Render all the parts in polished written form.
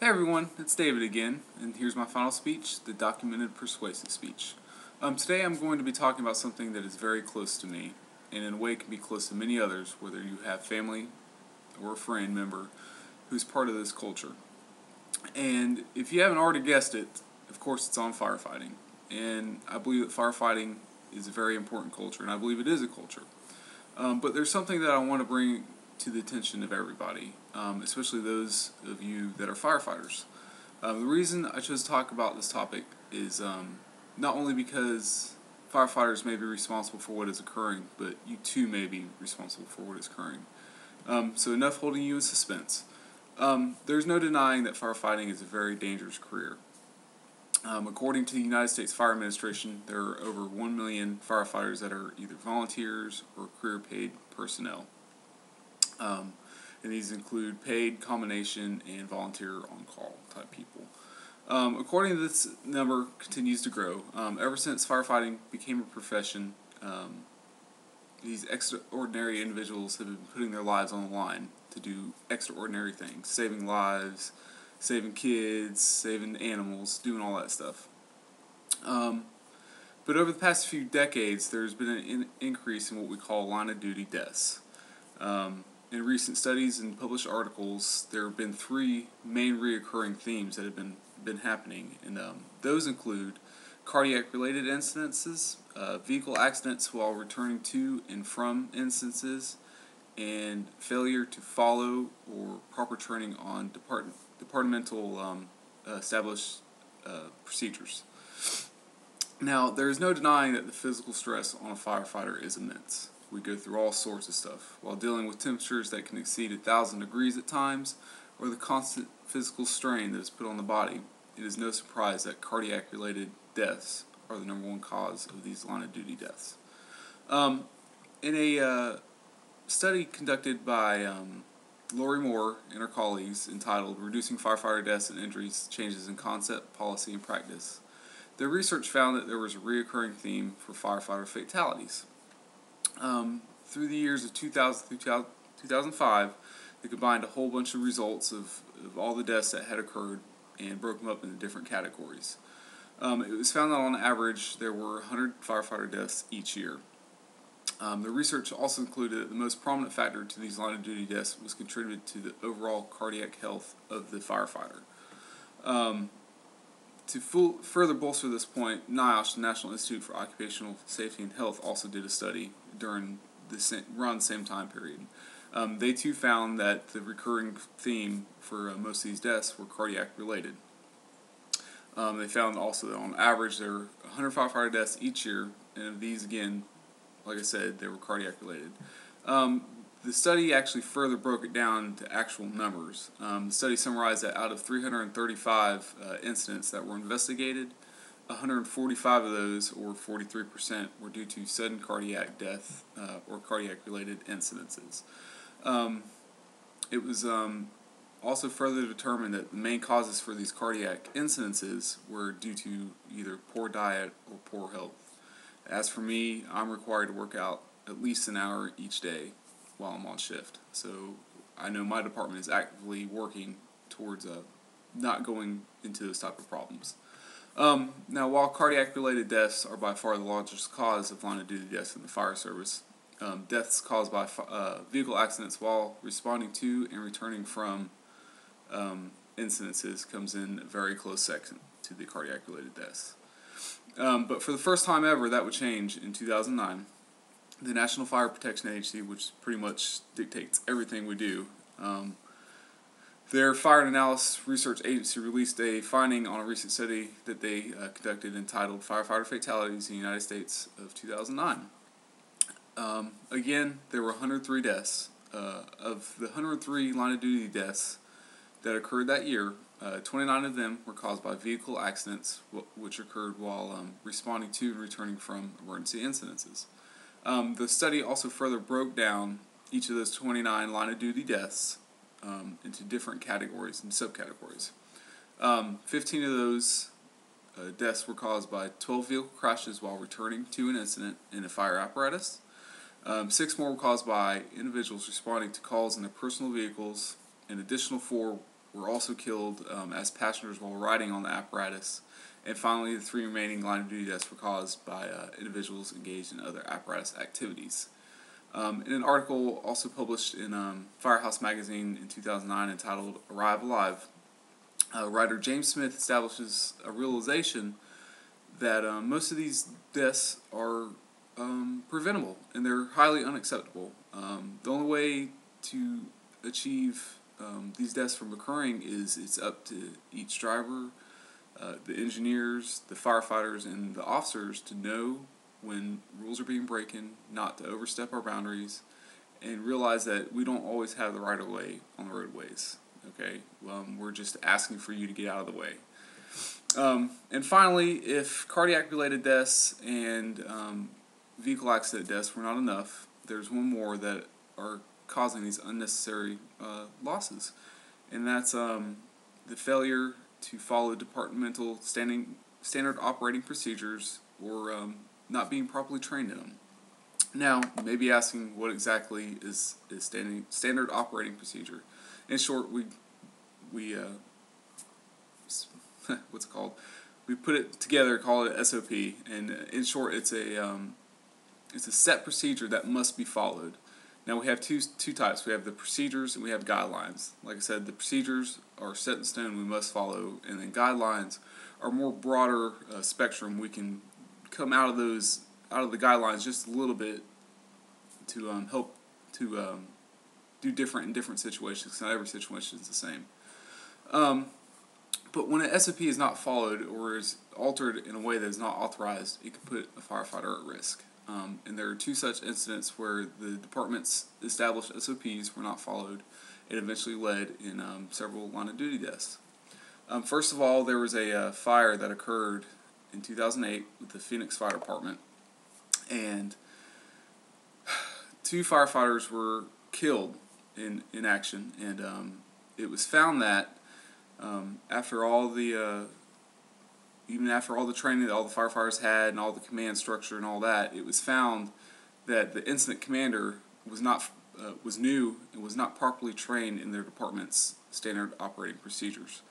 Hey everyone, it's David again, and here's my final speech, the documented persuasive speech. Today I'm going to be talking about something that is very close to me, and in a way can be close to many others, whether you have family or a friend member who's part of this culture. And if you haven't already guessed it, of course it's on firefighting. And I believe that firefighting is a very important culture, and I believe it is a culture. But there's something that I want to bring to the attention of everybody, especially those of you that are firefighters. The reason I chose to talk about this topic is not only because firefighters may be responsible for what is occurring, but you too may be responsible for what is occurring. So enough holding you in suspense. There's no denying that firefighting is a very dangerous career. According to the United States Fire Administration, there are over 1 million firefighters that are either volunteers or career-paid personnel. And these include paid, combination, and volunteer on-call type people. According to this number continues to grow. Ever since firefighting became a profession, these extraordinary individuals have been putting their lives on the line to do extraordinary things, saving lives, saving kids, saving animals, doing all that stuff. But over the past few decades, there's been an increase in what we call line-of-duty deaths. In recent studies and published articles, there have been three main reoccurring themes that have been happening, and those include cardiac-related incidences, vehicle accidents while returning to and from instances, and failure to follow or proper training on departmental established procedures. Now, there is no denying that the physical stress on a firefighter is immense. We go through all sorts of stuff, while dealing with temperatures that can exceed 1,000 degrees at times, or the constant physical strain that is put on the body. It is no surprise that cardiac-related deaths are the number one cause of these line-of-duty deaths. In a study conducted by Lori Moore and her colleagues entitled Reducing Firefighter Deaths and Injuries, Changes in Concept, Policy, and Practice, their research found that there was a recurring theme for firefighter fatalities. Through the years of 2000 through 2005, they combined a whole bunch of results of all the deaths that had occurred and broke them up into different categories. It was found that on average there were 100 firefighter deaths each year. The research also included that the most prominent factor to these line-of-duty deaths was contributed to the overall cardiac health of the firefighter. To further bolster this point, NIOSH, the National Institute for Occupational Safety and Health, also did a study during around the same time period. They too found that the recurring theme for most of these deaths were cardiac related. They found also that on average there were 100 firefighter deaths each year, and of these, again, like I said, they were cardiac related. The study actually further broke it down to actual numbers. The study summarized that out of 335 incidents that were investigated, 145 of those, or 43%, were due to sudden cardiac death or cardiac-related incidences. It was also further determined that the main causes for these cardiac incidences were due to either poor diet or poor health. As for me, I'm required to work out at least an hour each day while I'm on shift. So I know my department is actively working towards not going into those type of problems. Now, while cardiac-related deaths are by far the largest cause of line-of-duty deaths in the fire service, deaths caused by vehicle accidents while responding to and returning from incidences comes in a very close second to the cardiac-related deaths. But for the first time ever, that would change in 2009. The National Fire Protection Agency, which pretty much dictates everything we do, their Fire and Analysis Research Agency released a finding on a recent study that they conducted entitled Firefighter Fatalities in the United States of 2009. Again, there were 103 deaths. Of the 103 line-of-duty deaths that occurred that year, 29 of them were caused by vehicle accidents, which occurred while responding to and returning from emergency incidences. The study also further broke down each of those 29 line-of-duty deaths into different categories and subcategories. 15 of those deaths were caused by 12 vehicle crashes while returning to an incident in a fire apparatus. 6 more were caused by individuals responding to calls in their personal vehicles, and additional 4 were also killed as passengers while riding on the apparatus. And finally, the 3 remaining line of duty deaths were caused by individuals engaged in other apparatus activities. In an article also published in Firehouse Magazine in 2009 entitled Arrive Alive, writer James Smith establishes a realization that most of these deaths are preventable and they're highly unacceptable. The only way to achieve these deaths from occurring is it's up to each driver, the engineers, the firefighters, and the officers to know when rules are being broken, not to overstep our boundaries, and realize that we don't always have the right of way on the roadways. Okay, we're just asking for you to get out of the way. And finally, if cardiac-related deaths and vehicle accident deaths were not enough, there's one more that are causing these unnecessary losses, and that's the failure to follow departmental standard operating procedures or not being properly trained in them. Now, you may be asking what exactly is standard operating procedure. In short, we what's it called? We put it together, call it SOP, and in short, it's a set procedure that must be followed. Now we have two types. We have the procedures and we have guidelines. Like I said, the procedures are set in stone, we must follow, and then guidelines are more broader spectrum. We can come out of the guidelines just a little bit to help to do different in different situations. Not every situation is the same. But when an SOP is not followed or is altered in a way that is not authorized, it can put a firefighter at risk. And there are 2 such incidents where the department's established SOPs were not followed and eventually led in several line of duty deaths. First of all, there was a fire that occurred in 2008 with the Phoenix Fire Department, and 2 firefighters were killed in action, and it was found that after all the even after all the training that all the firefighters had and all the command structure and all that, it was found that the incident commander was new and was not properly trained in their department's standard operating procedures,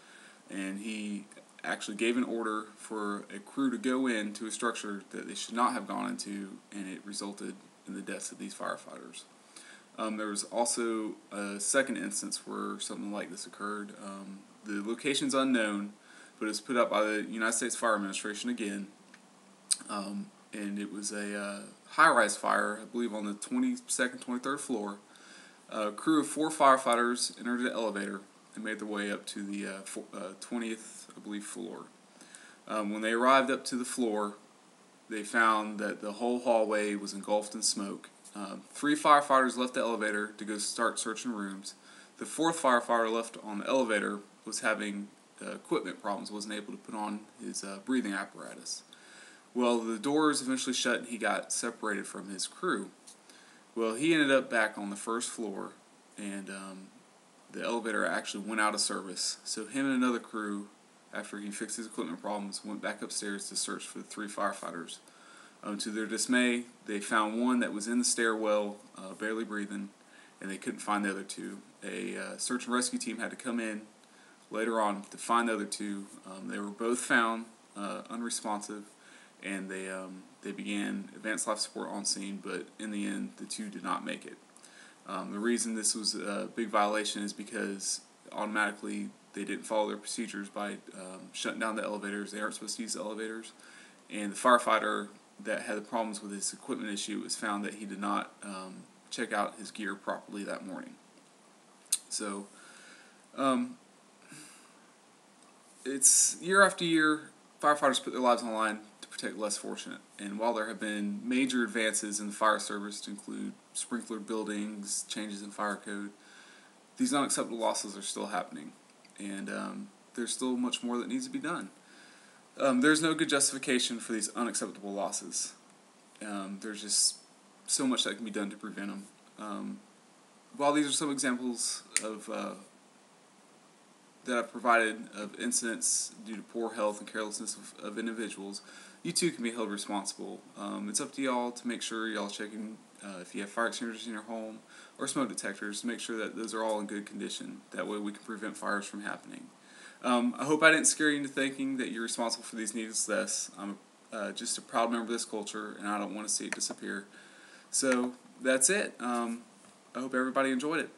and he actually gave an order for a crew to go into a structure that they should not have gone into, and it resulted in the deaths of these firefighters. There was also a second instance where something like this occurred. The location's unknown, but it was put up by the United States Fire Administration again, and it was a high-rise fire, I believe on the 22nd, 23rd floor. A crew of 4 firefighters entered the elevator and made their way up to the 20th, I believe, floor. When they arrived up to the floor, they found that the whole hallway was engulfed in smoke. 3 firefighters left the elevator to go start searching rooms. The 4th firefighter left on the elevator was having equipment problems, wasn't able to put on his breathing apparatus. Well, the doors eventually shut and he got separated from his crew. Well, he ended up back on the 1st floor, and the elevator actually went out of service. So him and another crew, after he fixed his equipment problems, went back upstairs to search for the 3 firefighters. To their dismay, they found one that was in the stairwell, barely breathing, and they couldn't find the other 2. A search and rescue team had to come in later on to find the other 2. They were both found unresponsive, and they began advanced life support on scene, but in the end, the 2 did not make it. The reason this was a big violation is because automatically they didn't follow their procedures by shutting down the elevators. They aren't supposed to use the elevators, and the firefighter that had the problems with his equipment issue, it was found that he did not check out his gear properly that morning. So it's year after year, firefighters put their lives on the line to protect less fortunate. And while there have been major advances in the fire service to include sprinkler buildings, changes in fire code, these unacceptable losses are still happening. And there's still much more that needs to be done. There's no good justification for these unacceptable losses. There's just so much that can be done to prevent them. While these are some examples of that I've provided of incidents due to poor health and carelessness of individuals, you too can be held responsible. It's up to y'all to make sure y'all checking if you have fire extinguishers in your home or smoke detectors, make sure that those are all in good condition. That way we can prevent fires from happening. I hope I didn't scare you into thinking that you're responsible for these needless deaths. I'm just a proud member of this culture, and I don't want to see it disappear. So that's it. I hope everybody enjoyed it.